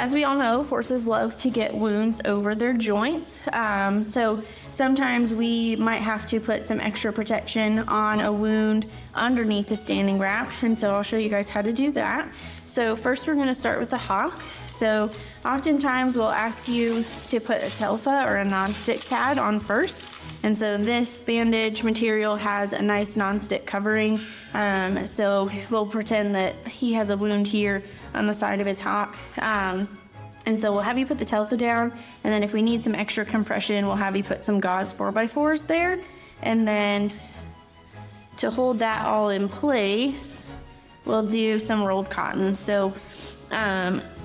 as we all know, horses love to get wounds over their joints. So sometimes we might have to put some extra protection on a wound underneath the standing wrap. And so I'll show you guys how to do that. So first we're going to start with the hock. So oftentimes we'll ask you to put a telfa or a non-stick pad on first. And so this bandage material has a nice non-stick covering. So we'll pretend that he has a wound here on the side of his hock. And so we'll have you put the telfa down. And then if we need some extra compression, we'll have you put some gauze 4x4s there. And then to hold that all in place, we'll do some rolled cotton. So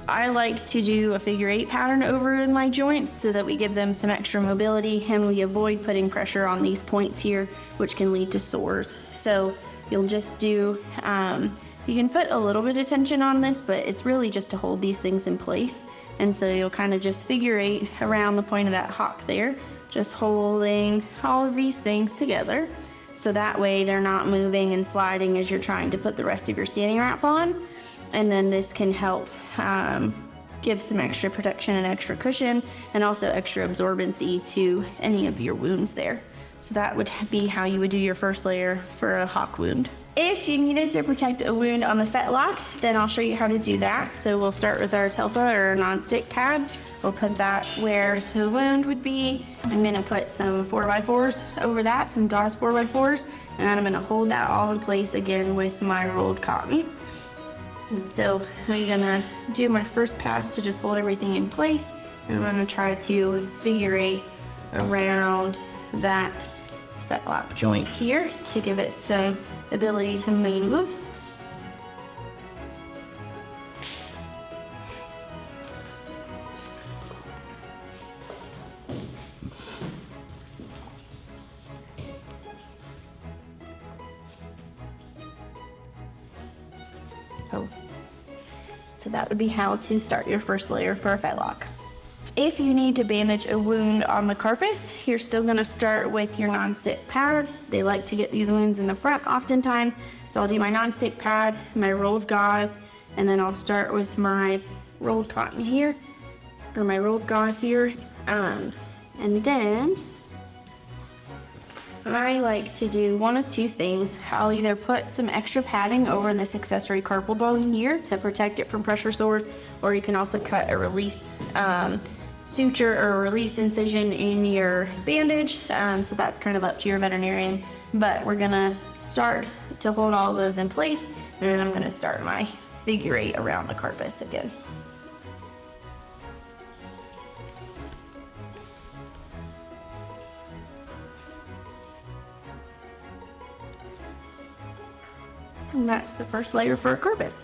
I like to do a figure 8 pattern over my joints so that we give them some extra mobility and we avoid putting pressure on these points here, which can lead to sores. So you'll just do, you can put a little bit of tension on this, but it's really just to hold these things in place. And so you'll kind of just figure 8 around the point of that hock there, just holding all of these things together. So that way they're not moving and sliding as you're trying to put the rest of your standing wrap on. And then this can help give some extra protection and extra cushion and also extra absorbency to any of your wounds there. So that would be how you would do your first layer for a hock wound. If you needed to protect a wound on the fetlock, then I'll show you how to do that. So we'll start with our telfa or a non-stick pad. We'll put that where the wound would be. I'm gonna put some 4x4s over that, some gauze 4x4s, and then I'm gonna hold that all in place again with my rolled cotton. And so I'm gonna do my first pass to just hold everything in place, and I'm gonna try to figure 8 around that fetlock joint here to give it some ability to move. So that would be how to start your first layer for a fetlock. If you need to bandage a wound on the carpus, you're still going to start with your non-stick pad. They like to get these wounds in the front oftentimes. So I'll do my non-stick pad, my rolled gauze, and then I'll start with my rolled cotton here, or my rolled gauze here. And then I like to do one of two things. I'll either put some extra padding over this accessory carpal bone here to protect it from pressure sores, or you can also cut a release suture or release incision in your bandage. So that's kind of up to your veterinarian, but we're gonna start to hold all of those in place, and then I'm gonna start my figure 8 around the carpus again. And that's the first layer for a carpus.